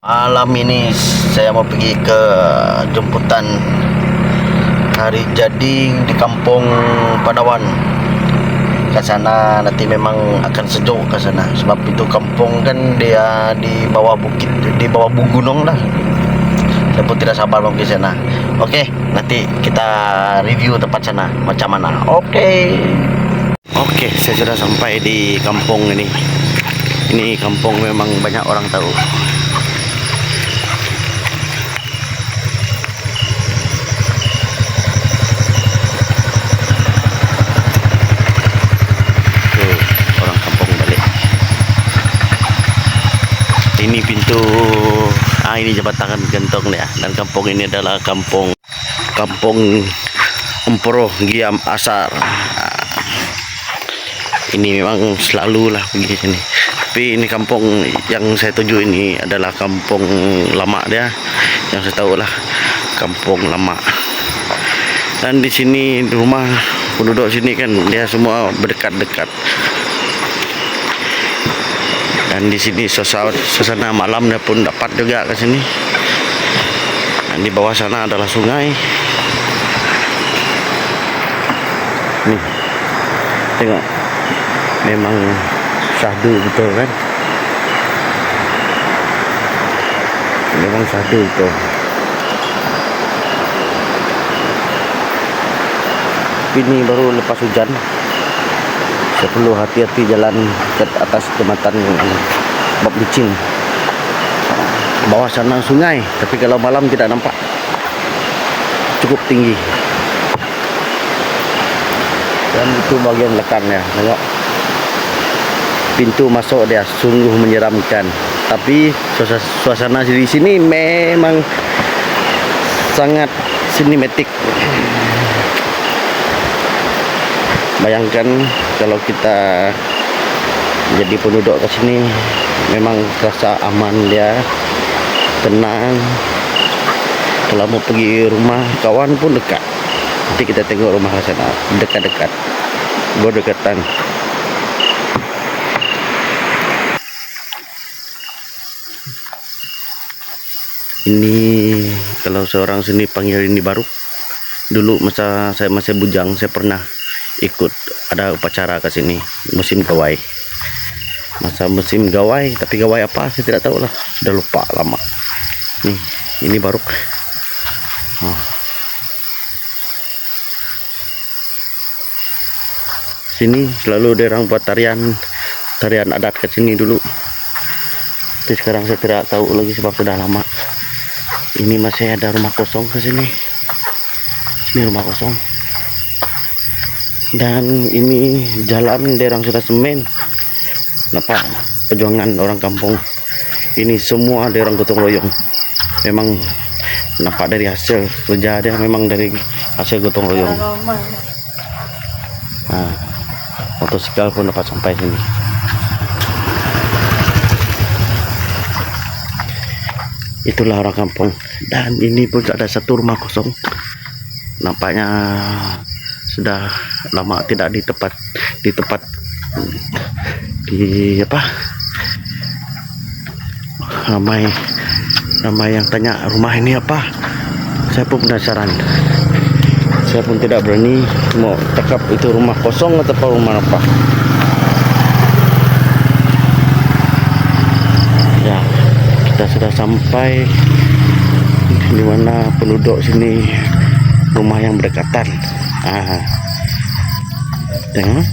Malam ini saya mau pergi ke jemputan hari jadi di kampung Padawan. Ke sana nanti memang akan sejuk ke sana sebab itu kampung kan dia di bawah bukit, di bawah gunung lah. Saya pun tidak sabar mau pergi sana. Oke, nanti kita review tempat sana macam mana. Oke, saya sudah sampai di kampung ini. Ini kampung memang banyak orang tahu. Orang kampung balik. Ini pintu, ini jembatan gantung ya. Dan kampung ini adalah kampung Emporoh Giam Asar. Ini memang selalu lah pergi sini. Tapi ini kampung yang saya tuju ini adalah kampung lama dia. Yang saya tahu lah kampung lama. Dan di sini rumah penduduk sini kan dia semua berdekat-dekat. Dan di sini suasana malamnya pun dapat juga ke sini. Dan di bawah sana adalah sungai. Nih, tengok, memang syahdu betul kan? Memang syahdu betul. Ini baru lepas hujan. Saya perlu hati-hati jalan ke atas jembatan bab licin. Bawah sana sungai, tapi kalau malam tidak nampak. Cukup tinggi. Dan itu bagian belakangnya. Tengok. Pintu masuk dia sungguh menyeramkan. Tapi suasana di sini memang sangat sinematik. Bayangkan kalau kita jadi penduduk ke sini, memang rasa aman dia, tenang. Kalau mau pergi rumah kawan pun dekat. Nanti kita tengok rumah ke sana, dekat-dekat, berdekatan. Ini kalau seorang sini panggil ini baru. Dulu masa saya masih bujang, saya pernah ikut ada upacara ke sini musim gawai. Masa musim gawai, tapi gawai apa saya tidak tahu lah, sudah lupa lama. Ini baru. Sini selalu ada orang buat tarian adat ke sini dulu. Tapi sekarang saya tidak tahu lagi sebab sudah lama. Ini masih ada rumah kosong ke sini. Ini rumah kosong. Dan ini jalan derang sudah semen. Nampak perjuangan orang kampung. Ini semua derang gotong royong. Memang nampak dari hasil kerja dia, memang dari hasil gotong royong. Motosikal pun dapat sampai sini. Itulah orang kampung. Dan ini pun ada satu rumah kosong. Nampaknya sudah lama tidak di tempat ramai yang tanya rumah ini apa. Saya pun penasaran. Saya pun tidak berani mau cakap itu rumah kosong atau rumah apa. Ya, kita sudah sampai di mana penduduk sini rumah yang berdekatan. Tengok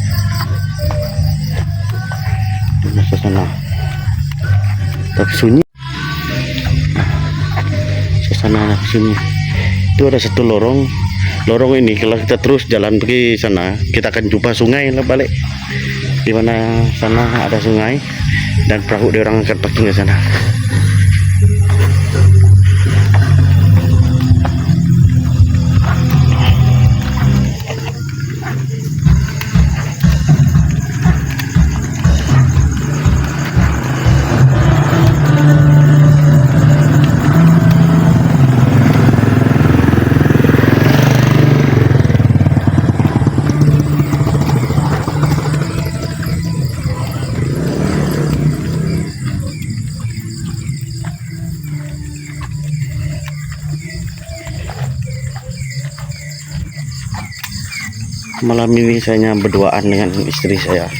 di sana, tapi sunyi. Suasana sunyi. Itu ada satu lorong ini. Kalau kita terus jalan pergi sana, kita akan jumpa sungai lah balik. Di mana sana ada sungai dan perahu dia orang akan parking ke sana. Malam ini saya berduaan dengan istri saya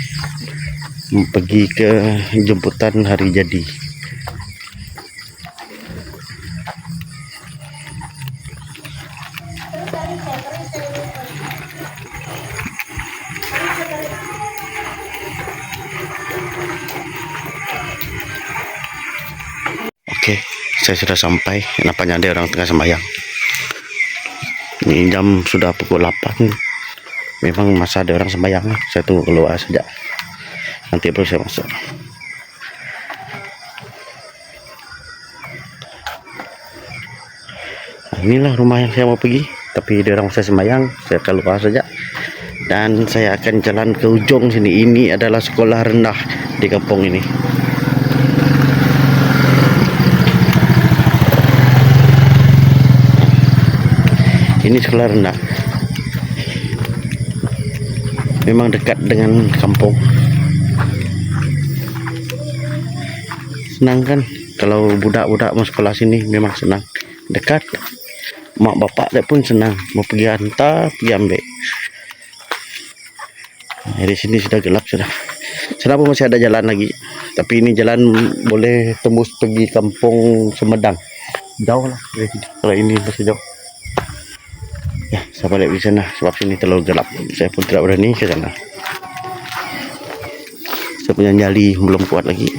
pergi ke jemputan hari jadi. Oke, saya sudah sampai. Nampaknya ada orang tengah sembahyang. Ini jam sudah pukul 8. Memang masa ada orang sembahyang. Saya tunggu keluar saja. Nanti baru saya masuk. Nah, inilah rumah yang saya mau pergi. Tapi ada orang saya sembahyang. Saya keluar saja. Dan saya akan jalan ke ujung sini. Ini adalah sekolah rendah di kampung ini. Ini sekolah rendah. Memang dekat dengan kampung. Senang kan? Kalau budak-budak mau sekolah sini memang senang. Dekat. Mak bapak dia pun senang. Mau pergi hantar, pergi ambil. Nah, di sini sudah gelap sudah. Sana pun masih ada jalan lagi. Tapi ini jalan boleh tembus pergi kampung Sumedang. Jauh lah dari sini. Kalau ini masih jauh. Ya, saya balik di sana sebab sini terlalu gelap. Saya pun tidak berani ke sana. Saya punya nyali belum kuat lagi.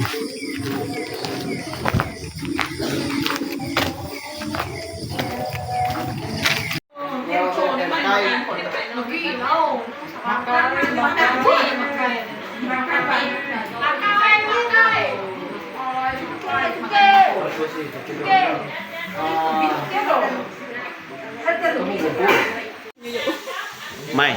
Mai.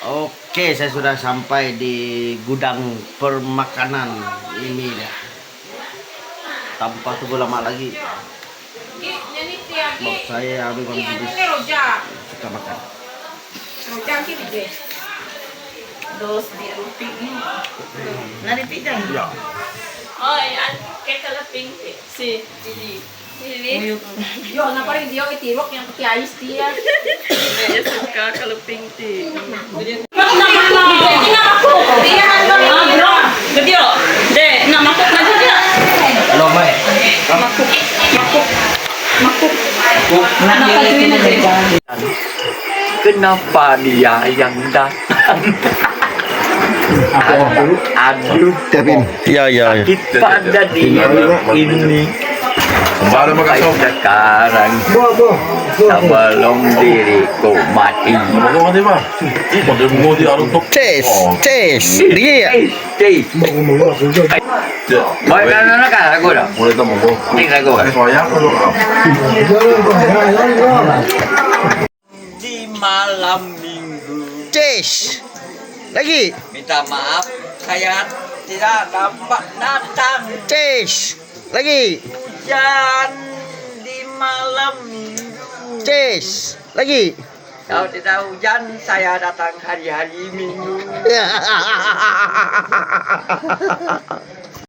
Oke, saya sudah sampai di gudang permakanan ini dah. Tanpa tunggu lama lagi. Sebab saya memang suka makan. Dos di ruping. Nari pidang. Ya. Oh, kayak kalaping si Lili. Lili. Yo, kenapa rin dia itirok yang pati ayos dia? Dia suka kalaping ti. Bedio. De, na makuk na dia. Halo, Mai. Makuk. Kenapa dia yang datang? Aduh, Ya. pada diri ini sampai sekarang sebelum diriku mati. Tes. Dia. Baik kan aku dah. Ini aku kan. Di malam minggu. Tes. Lagi. Minta maaf, saya tidak dapat datang. Tes. Lagi. Hujan di malam minggu. Tes. Lagi. Kalau tidak hujan, saya datang hari-hari minggu.